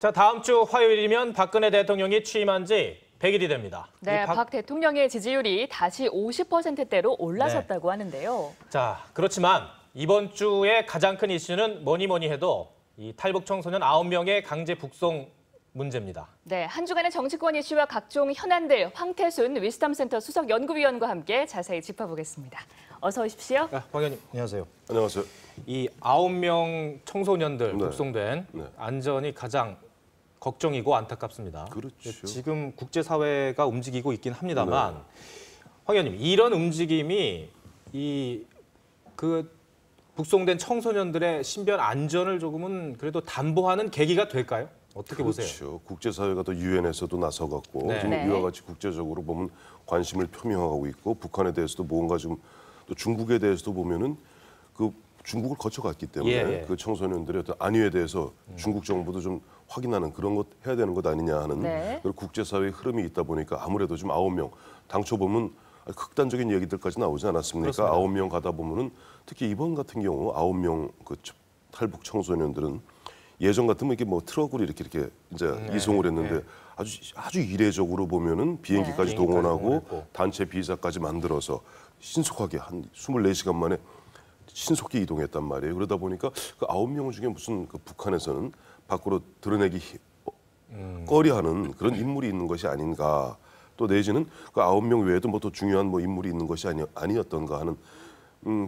자, 다음 주 화요일이면 박근혜 대통령이 취임한 지 100일이 됩니다. 네, 박 대통령의 지지율이 다시 50%대로 올라섰다고 하는데요. 자, 그렇지만 이번 주에 가장 큰 이슈는 뭐니 해도 이 탈북 청소년 9명의 강제 북송 문제입니다. 네, 한 주간의 정치권 이슈와 각종 현안들 황태순 위스덤센터 수석 연구위원과 함께 자세히 짚어보겠습니다. 어서 오십시오. 황 의원님, 안녕하세요. 안녕하세요. 이 9명 청소년들 네. 북송된 네. 안전이 가장 걱정이고 안타깝습니다. 그렇죠. 지금 국제사회가 움직이고 있긴 합니다만, 황 의원님, 이런 움직임이 그 북송된 청소년들의 신변 안전을 조금은 그래도 담보하는 계기가 될까요? 어떻게 보세요? 그렇죠. 국제사회가 또 유엔에서도 나서갖고 네. 지금 네. 이와 같이 국제적으로 보면 관심을 표명하고 있고 북한에 대해서도 뭔가 좀 또 중국에 대해서도 보면은 그 중국을 거쳐갔기 때문에 예. 그 청소년들의 어떤 안위에 대해서 중국 정부도 좀 확인하는 그런 것 해야 되는 것 아니냐 하는 네. 그런 국제사회의 흐름이 있다 보니까 아무래도 좀 9명 당초 보면 극단적인 얘기들까지 나오지 않았습니까? 그렇습니다. 9명 가다 보면은 특히 이번 같은 경우 9명 그 탈북 청소년들은 예전 같으면 이렇게 뭐 트럭으로 이렇게 이제 이송을 했는데 아주 이례적으로 보면은 비행기까지 비행기까지 동원하고 동원했고. 단체 비자까지 만들어서 신속하게 한 24시간 만에 신속히 이동했단 말이에요. 그러다 보니까 그 9명 중에 무슨 그 북한에서는 밖으로 드러내기 꺼려하는 그런 인물이 있는 것이 아닌가. 또 내지는 그 9명 외에도 뭐 더 중요한 뭐 인물이 있는 것이 아니었던가 하는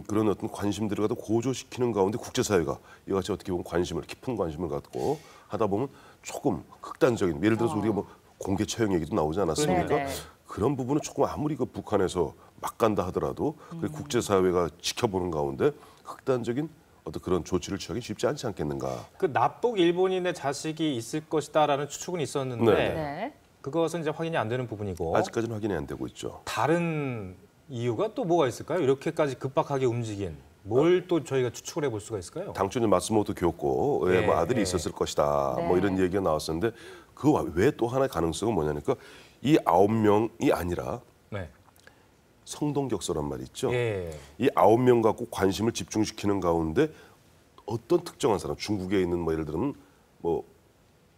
그런 어떤 관심들을 갖다 고조시키는 가운데 국제사회가 이같이 어떻게 보면 깊은 관심을 갖고 하다 보면 조금 극단적인, 예를 들어서 우리가 뭐 공개 처형 얘기도 나오지 않았습니까? 네네. 그런 부분은 조금 아무리 그 북한에서 막 간다 하더라도 그 국제사회가 지켜보는 가운데 극단적인 어떤 그런 조치를 취하기 쉽지 않지 않겠는가. 그 납북 일본인의 자식이 있을 것이다라는 추측은 있었는데 네. 그것은 이제 확인이 안 되는 부분이고 아직까지는 확인이 안 되고 있죠. 다른 이유가 또 뭐가 있을까요? 이렇게까지 급박하게 움직인 뭘 또 저희가 추측을 해볼 수가 있을까요? 당초는 마스모토 교코에 뭐 아들이 있었을 것이다. 네. 뭐 이런 얘기가 나왔었는데 그 외에 또 하나의 가능성은 뭐냐니까 이 9명이 아니라 네. 성동격서란 말이 있죠. 예. 이 9명 갖고 관심을 집중시키는 가운데 어떤 특정한 사람, 중국에 있는 뭐 예를 들면 뭐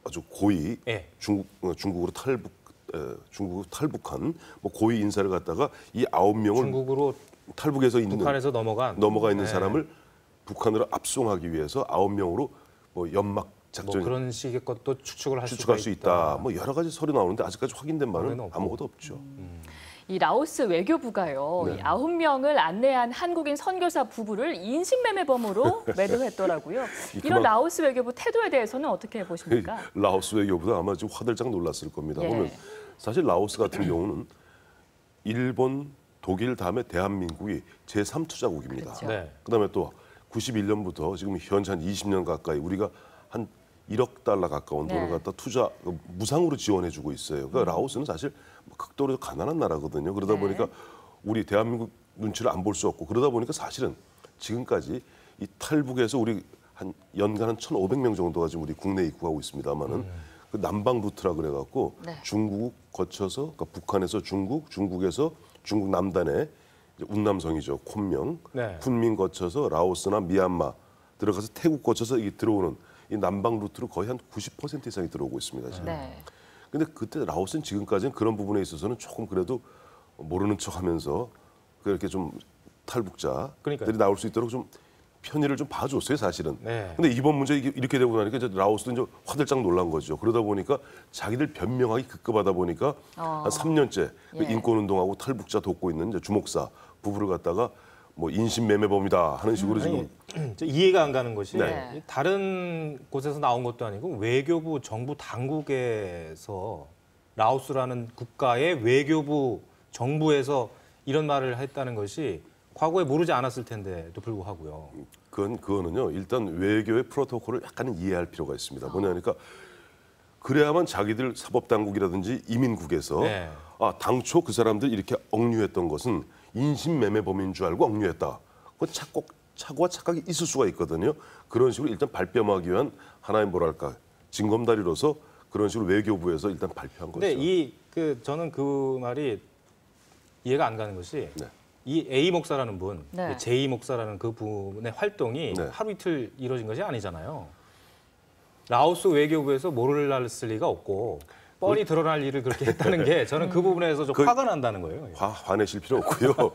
아주 고위 예. 중국으로 탈북한 뭐 고위 인사를 갖다가 이 9명을 중국으로 탈북해서 있는 북한에서 넘어가 있는 네. 사람을 북한으로 압송하기 위해서 9명으로 뭐 연막 뭐 작전 그런 식의 것도 추측을 할 추측할 수 수가 있다. 뭐 여러 가지 설이 나오는데 아직까지 확인된 바는 확인은 없고. 아무것도 없죠. 이 라오스 외교부가요. 네. 이 9명을 안내한 한국인 선교사 부부를 인신매매범으로 매도했더라고요. 이런 라오스 외교부 태도에 대해서는 어떻게 보십니까? 라오스 외교부도 아마 좀 화들짝 놀랐을 겁니다. 예. 보면 사실 라오스 같은 경우는 일본, 독일 다음에 대한민국이 제3투자국입니다. 그렇죠. 네. 그다음에 또 91년부터 지금 현재 한 20년 가까이 우리가 한 1억 달러 가까운 돈을 네. 갖다 무상으로 지원해주고 있어요. 그러니까 라오스는 사실 극도로 가난한 나라거든요. 그러다 네. 보니까 우리 대한민국 눈치를 안 볼 수 없고 그러다 보니까 사실은 지금까지 이 탈북에서 우리 한 연간 한 1,500명 정도가 지금 우리 국내에 입국하고 있습니다만은 그 남방 루트라 그래갖고 네. 중국 거쳐서 그러니까 북한에서 중국에서 중국 남단에 이제 운남성이죠. 昆명, 네. 쿤민 거쳐서 라오스나 미얀마 들어가서 태국 거쳐서 이 들어오는 이 남방 루트로 거의 한 90% 이상이 들어오고 있습니다. 지금. 네. 근데 그때 라오스는 지금까지는 그런 부분에 있어서는 조금 그래도 모르는 척하면서 그렇게 좀 탈북자들이 그러니까요. 나올 수 있도록 좀 편의를 좀 봐줬어요, 사실은. 네. 근데 이번 문제 이렇게 되고 나니까 이제 라오스도 이제 화들짝 놀란 거죠. 그러다 보니까 자기들 변명하기 급급하다 보니까 한 3년째 그 예. 인권운동하고 탈북자 돕고 있는 이제 주목사 부부를 갖다가 뭐 인신매매범이다 하는 식으로 지금 저 이해가 안 가는 것이 네. 다른 곳에서 나온 것도 아니고 외교부 정부 당국에서 라오스라는 국가의 외교부 정부에서 이런 말을 했다는 것이 과거에 모르지 않았을 텐데도 불구하고요. 그거는요. 일단 외교의 프로토콜을 약간은 이해할 필요가 있습니다. 뭐냐니까 그래야만 자기들 사법당국이라든지 이민국에서 네. 당초 그 사람들 이렇게 억류했던 것은 인신매매범인 줄 알고 억류했다. 그건 착오와 착각이 있을 수가 있거든요. 그런 식으로 일단 발뺌하기 위한 하나의 뭐랄까 징검다리로서 그런 식으로 외교부에서 일단 발표한 거죠. 근데 저는 그 말이 이해가 안 가는 것이 네. 이 A 목사라는 분, 네. J 목사라는 그 분의 활동이 네. 하루 이틀 이루어진 것이 아니잖아요. 라오스 외교부에서 모를 쓸 리가 없고 뻔히 드러날 일을 그렇게 했다는 게 저는 그 부분에서 좀 화가 난다는 거예요. 화내실 필요 없고요.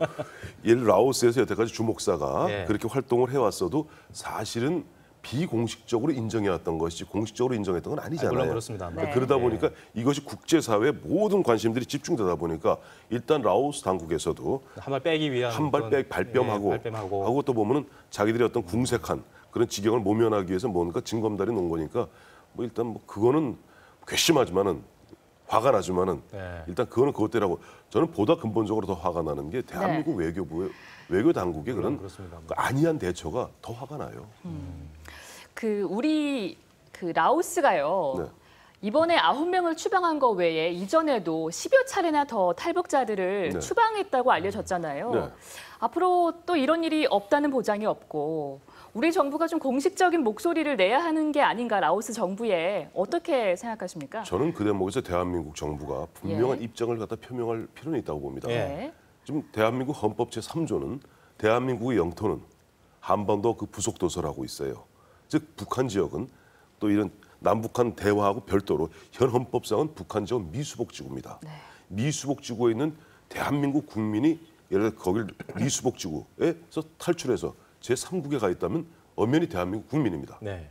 예를 라오스에서 여태까지 주목사가 예. 그렇게 활동을 해왔어도 사실은 비공식적으로 인정해왔던 것이지 공식적으로 인정했던 건 아니잖아요. 물론 그렇습니다. 네. 그러다 보니까 이것이 국제사회 모든 관심들이 집중되다 보니까 일단 라오스 당국에서도 한 발 빼기 위한 한 발 어떤, 발뺌하고 예, 발뺌하고 하고 또 보면은 자기들이 어떤 궁색한 그런 지경을 모면하기 위해서 뭔가 징검다리 놓은 거니까 뭐 일단 뭐 그거는 괘씸하지만은 화가 나지만은 네. 일단 그거는 그것대라고 저는 보다 근본적으로 더 화가 나는 게 대한민국 외교부의 외교 당국의 그런 그렇습니다. 그 안이한 대처가 더 화가 나요. 우리 라오스가요. 네. 이번에 9명을 추방한 거 외에 이전에도 10여 차례나 더 탈북자들을 네. 추방했다고 알려졌잖아요. 네. 앞으로 또 이런 일이 없다는 보장이 없고 우리 정부가 좀 공식적인 목소리를 내야 하는 게 아닌가 라오스 정부에 어떻게 생각하십니까? 저는 그 대목에서 대한민국 정부가 분명한 예. 입장을 갖다 표명할 필요는 있다고 봅니다. 예. 네. 지금 대한민국 헌법 제3조는 대한민국의 영토는 한반도 그 부속 도서라고 있어요. 즉 북한 지역은 또 이런 남북한 대화하고 별도로 현 헌법상은 북한 지역은 미수복 지구입니다. 네. 미수복 지구에 있는 대한민국 국민이 예를 들어 거길 미수복 지구에서 탈출해서 제3국에 가 있다면 엄연히 대한민국 국민입니다. 네.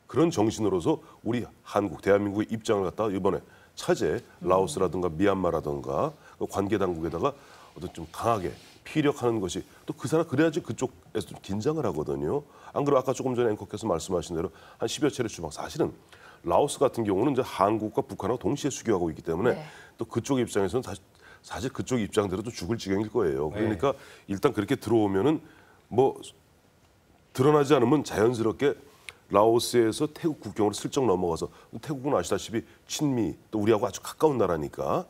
그런 정신으로서 우리 한국 대한민국의 입장을 갖다가 이번에 차제 라오스라든가 미얀마라든가 그 관계 당국에다가 어떤 좀 강하게 피력하는 것이 또 그 사람 그래야지 그쪽에서 좀 긴장을 하거든요. 안 그래도 아까 조금 전에 앵커께서 말씀하신 대로 한 10여 차례 추방 사실은 라오스 같은 경우는 이제 한국과 북한하고 동시에 수교하고 있기 때문에 네. 또 그쪽 입장에서는 사실 그쪽 입장대로도 죽을 지경일 거예요. 그러니까 일단 그렇게 들어오면은 뭐 드러나지 않으면 자연스럽게 라오스에서 태국 국경으로 슬쩍 넘어가서 태국은 아시다시피 친미 또 우리하고 아주 가까운 나라니까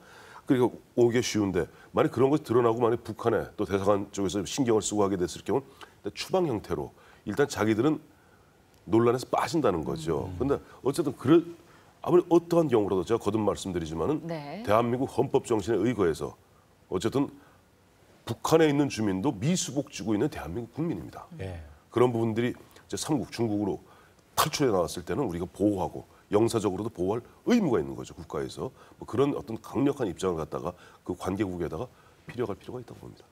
그리고 오기 쉬운데 만약 그런 것이 드러나고 만약 북한에 또 대사관 쪽에서 신경을 쓰고 하게 됐을 경우는 추방 형태로 일단 자기들은 논란에서 빠진다는 거죠. 그런데 어쨌든 아무리 어떠한 경우라도 제가 거듭 말씀드리지만은 네. 대한민국 헌법 정신에 의거해서 어쨌든 북한에 있는 주민도 미수복 지구에 있는 대한민국 국민입니다. 예. 그런 부분들이 이제 삼국 중국으로 탈출해 나왔을 때는 우리가 보호하고 영사적으로도 보호할 의무가 있는 거죠. 국가에서 뭐 그런 어떤 강력한 입장을 갖다가 그 관계국에다가 필요할 필요가 있다고 봅니다.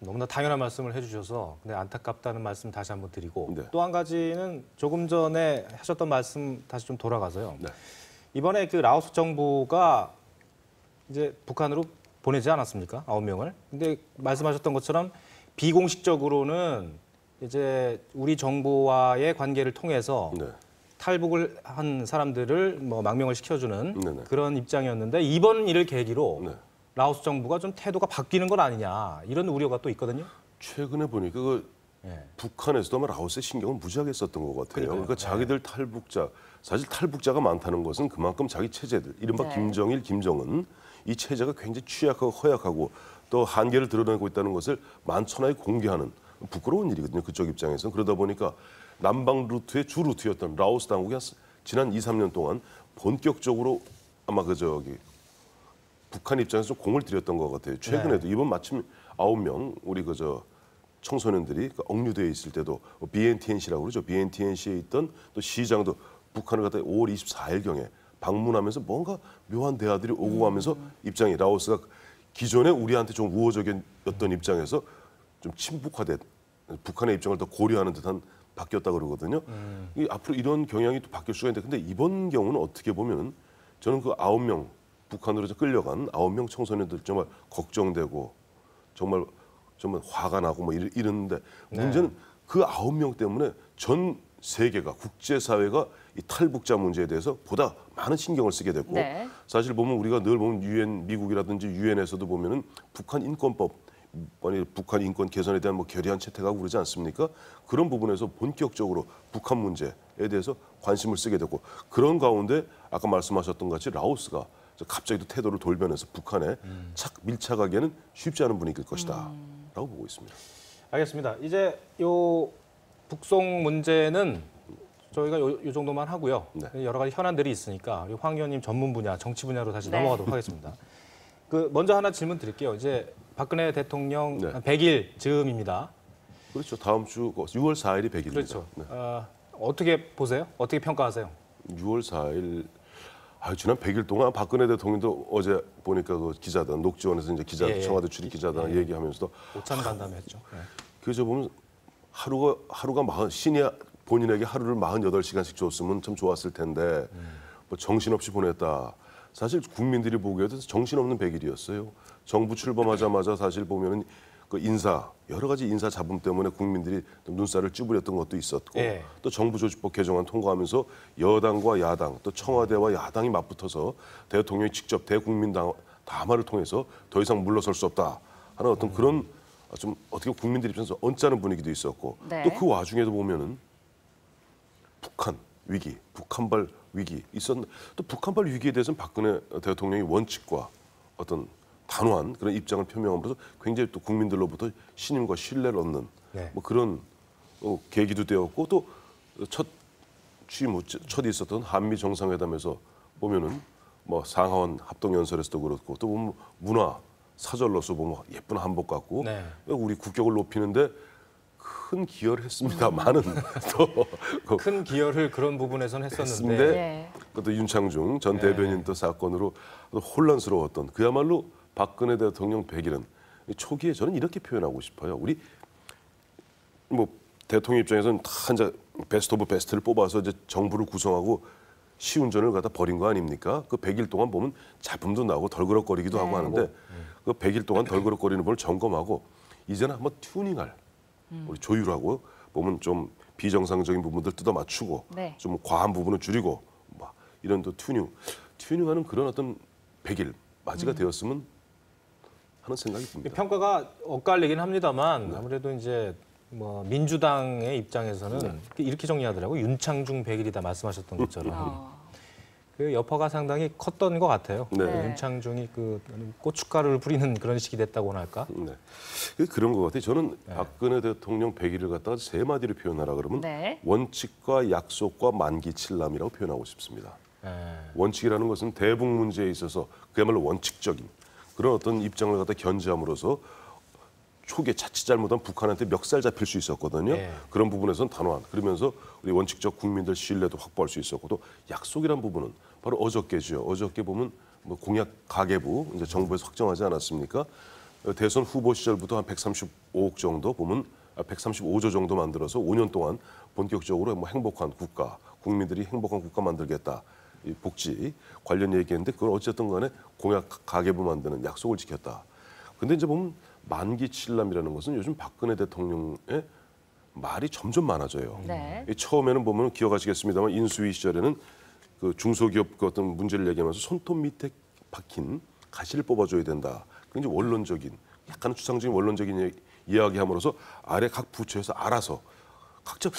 너무나 당연한 말씀을 해주셔서 근데 안타깝다는 말씀 다시 한번 드리고 네. 또 한 가지는 조금 전에 하셨던 말씀 다시 좀 돌아가서요. 네. 이번에 그 라오스 정부가 이제 북한으로 보내지 않았습니까? 9명을. 근데 말씀하셨던 것처럼 비공식적으로는 이제 우리 정부와의 관계를 통해서 네. 탈북을 한 사람들을 뭐 망명을 시켜주는 네네. 그런 입장이었는데 이번 일을 계기로 네. 라오스 정부가 좀 태도가 바뀌는 건 아니냐 이런 우려가 또 있거든요. 최근에 보니까 그 예. 북한에서도 아마 라오스의 신경을 무지하게 썼던 것 같아요. 그러니까요. 그러니까 자기들 탈북자, 사실 탈북자가 많다는 것은 그만큼 자기 체제들, 이른바 네. 김정일, 김정은 이 체제가 굉장히 취약하고 허약하고 또 한계를 드러내고 있다는 것을 만천하에 공개하는 부끄러운 일이거든요. 그쪽 입장에서는. 그러다 보니까 남방 루트의 주 루트였던 라오스 당국이 지난 2, 3년 동안 본격적으로 아마 북한 입장에서 좀 공을 들였던 것 같아요. 최근에도 이번 마침 9명 우리 청소년들이 억류되어 있을 때도 BNTNC라고 그러죠. BNTNC에 있던 또 시장도 북한을 갖다 5월 24일경에 방문하면서 뭔가 묘한 대화들이 오고 가면서 입장이 라오스가 기존에 우리한테 좀 우호적이었던 입장에서 좀 친북화된 북한의 입장을 더 고려하는 듯한 바뀌었다 그러거든요. 앞으로 이런 경향이 또 바뀔 수가 있는데 근데 이번 경우는 어떻게 보면 저는 그 9명 북한으로 끌려간 9명 청소년들 정말 걱정되고 정말 화가 나고 뭐 이러는데 문제는 그 9명 때문에 전 세계가 국제사회가 이 탈북자 문제에 대해서 보다 많은 신경을 쓰게 됐고 네. 사실 보면 우리가 늘 보면 유엔 미국이라든지 유엔에서도 보면은 북한 인권법 아니 북한 인권 개선에 대한 뭐 결의안 채택하고 그러지 않습니까? 그런 부분에서 본격적으로 북한 문제에 대해서 관심을 쓰게 됐고 그런 가운데 아까 말씀하셨던 같이 라오스가 갑자기 또 태도를 돌변해서 북한에 밀착하기에는 쉽지 않은 분위기일 것이다라고 보고 있습니다. 알겠습니다. 이제 요 북송 문제는 저희가 요 정도만 하고요. 네. 여러 가지 현안들이 있으니까 우리 황 의원님 전문 분야, 정치 분야로 다시 네. 넘어가도록 하겠습니다. 먼저 하나 질문 드릴게요. 이제 박근혜 대통령 네. 100일 즈음입니다. 그렇죠. 다음 주 6월 4일이 100일입니다. 그렇죠. 네. 어떻게 보세요? 어떻게 평가하세요? 6월 4일 지난 100일 동안 박근혜 대통령도 어제 보니까 그 기자단 녹지원에서 이제 기자 예, 예. 청와대 출입 기자단 얘기하면서도 오찬 간담회했죠. 네. 그저 보면 하루가 신이 본인에게 하루를 48시간씩 줬으면 참 좋았을 텐데 뭐 정신없이 보냈다. 사실 국민들이 보기에도 정신없는 100일이었어요. 정부 출범하자마자 사실 보면은 그 여러 가지 인사 잡음 때문에 국민들이 눈살을 찌푸렸던 것도 있었고 예. 또 정부조직법 개정안 통과하면서 여당과 야당 또 청와대와 야당이 맞붙어서 대통령이 직접 대국민 담화를 통해서 더 이상 물러설 수 없다 하는 어떤 그런 좀 어떻게 국민들 입장에서 언짢은 분위기도 있었고 네. 또 그 와중에도 보면은 북한 위기, 북한발 위기 있었는데 또 북한발 위기에 대해서는 박근혜 대통령이 원칙과 어떤 단호한 그런 입장을 표명함으로써 굉장히 또 국민들로부터 신임과 신뢰를 얻는 네. 뭐 그런 계기도 되었고 또 첫 있었던 한미 정상회담에서 보면은 뭐 상하원 합동 연설에서도 그렇고 또 보면 문화 사절로서 보면 예쁜 한복 같고 네. 우리 국격을 높이는데 큰 기여를 했습니다. 많은 또 큰 기여를 그런 부분에서는 했었는데 했는데 네. 또 윤창중 전 대변인 또 사건으로 또 혼란스러웠던 그야말로 박근혜 대통령 100일은 초기에 저는 이렇게 표현하고 싶어요. 우리 뭐 대통령 입장에서는 다 이제 베스트 오브 베스트를 뽑아서 이제 정부를 구성하고 시운전을 갖다 벌인 거 아닙니까? 그 100일 동안 보면 잡음도 나고 덜그럭거리기도 하고 하는데 그 100일 동안 덜그럭거리는 걸 점검하고 이제는 한번 튜닝할 우리 조율하고 보면 좀 비정상적인 부분들 뜯어 맞추고 네. 좀 과한 부분을 줄이고 막 이런 또 튜닝하는 그런 어떤 100일 맞이가 되었으면 하는 생각이 듭니다. 평가가 엇갈리긴 합니다만 아무래도 이제 뭐 민주당의 입장에서는 이렇게 정리하더라고요. 윤창중 100일이다 말씀하셨던 것처럼 그 여파가 상당히 컸던 것 같아요. 네. 그 윤창중이 그 고춧가루를 뿌리는 그런 식이 됐다고나 할까? 네. 그런 것 같아요. 저는 박근혜 대통령 100일을 갖다가 세 마디로 표현하라 그러면 네. 원칙과 약속과 만기칠람이라고 표현하고 싶습니다. 원칙이라는 것은 대북 문제에 있어서 그야말로 원칙적인 그런 어떤 입장을 갖다 견지함으로써 초기에 자칫 잘못하면 북한한테 멱살 잡힐 수 있었거든요. 예. 그런 부분에서는 단호한. 그러면서 우리 원칙적 국민들 신뢰도 확보할 수 있었고 또 약속이란 부분은 바로 어저께죠. 어저께 보면 뭐 공약 가계부 이제 정부에서 확정하지 않았습니까? 대선 후보 시절부터 한 135억 정도 보면 135조 정도 만들어서 5년 동안 본격적으로 뭐 행복한 국가, 국민들이 행복한 국가 만들겠다. 이 복지 관련 얘기했는데 그걸 어쨌든 간에 공약 가계부 만드는 약속을 지켰다. 근데 이제 보면 만기칠람이라는 것은 요즘 박근혜 대통령의 말이 점점 많아져요. 네. 처음에는 보면 기억하시겠습니다만 인수위 시절에는 그 중소기업 그 어떤 문제를 얘기하면서 손톱 밑에 박힌 가시를 뽑아줘야 된다. 굉장히 원론적인, 약간 추상적인 원론적인 이야기함으로써 아래 각 부처에서 알아서 각자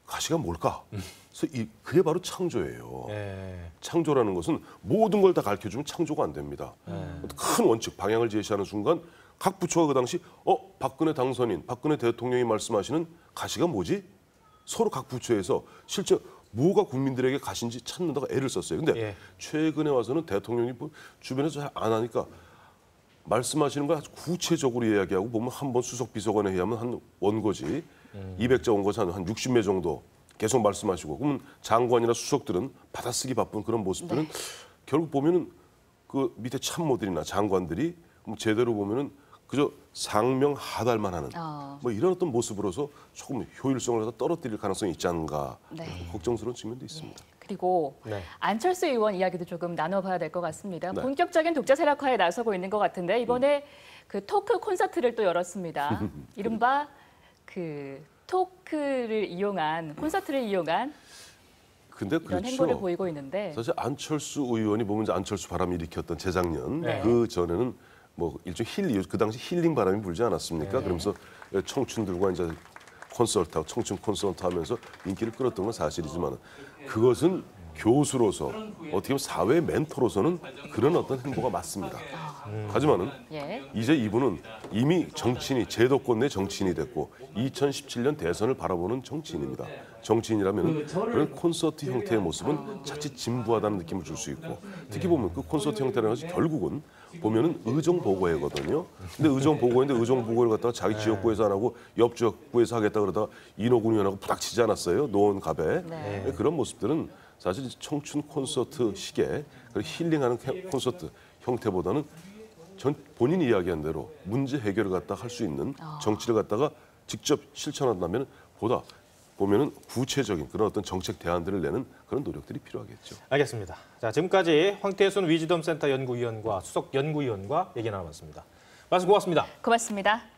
가시가 뭘까? 그래서 그게 바로 창조예요. 예. 창조라는 것은 모든 걸 다 가르쳐주면 창조가 안 됩니다. 큰 원칙, 방향을 제시하는 순간 각 부처가 그 당시 박근혜 당선인, 박근혜 대통령이 말씀하시는 가시가 뭐지? 서로 각 부처에서 실제 뭐가 국민들에게 가시인지 찾는다고 애를 썼어요. 근데 예. 최근에 와서는 대통령이 주변에서 잘 안 하니까 말씀하시는 걸 아주 구체적으로 이야기하고 보면 한 번 수석 비서관에 의하면 한 원고지 200자 원고지 한 60매 정도 계속 말씀하시고 그러면 장관이나 수석들은 받아쓰기 바쁜 그런 모습들은 결국 보면은 그 밑에 참모들이나 장관들이 제대로 보면은 그저 상명하달만 하는 뭐 이런 어떤 모습으로서 조금 효율성을 갖다 떨어뜨릴 가능성이 있지 않은가 걱정스러운 측면도 있습니다. 그리고 네. 안철수 의원 이야기도 조금 나눠봐야 될 것 같습니다. 네. 본격적인 독자 세력화에 나서고 있는 것 같은데 이번에 그 토크 콘서트를 또 열었습니다. 이른바 그 토크를 이용한 콘서트를 이용한 근데 이런 그렇죠. 행보를 보이고 있는데 사실 안철수 의원이 보면 이제 안철수 바람이 일으켰던 재작년 네. 그 전에는 뭐 일종 힐링 그 당시 힐링 바람이 불지 않았습니까? 그러면서 청춘들과 이제 콘서트하고 청춘 콘서트 하면서 인기를 끌었던 건 사실이지만 그것은 교수로서 어떻게 보면 사회 멘토로서는 그런 어떤 행보가 맞습니다. 하지만은 예. 이제 이분은 이미 정치인이 제도권 내 정치인이 됐고 2017년 대선을 바라보는 정치인입니다. 정치인이라면 그런 콘서트 형태의 모습은 자칫 진부하다는 느낌을 줄 수 있고 특히 보면 그 콘서트 형태라는 것이 결국은 보면은 의정보고회거든요. 근데 의정보고회인데 의정보고회를 갖다가 자기 지역구에서 안 하고 옆 지역구에서 하겠다 그러다가 인호군 의원하고 부닥치지 않았어요. 노원갑에. 네. 그런 모습들은 사실 청춘 콘서트 식의 힐링하는 콘서트 형태보다는 전 본인이 이야기한 대로 문제 해결을 갖다 할 수 있는 정치를 갖다가 직접 실천한다면 보다 보면은 구체적인 그런 어떤 정책 대안들을 내는 그런 노력들이 필요하겠죠. 알겠습니다. 자, 지금까지 황태순 위즈덤 센터 연구위원과 수석 연구위원과 얘기 나눠봤습니다. 말씀 고맙습니다. 고맙습니다.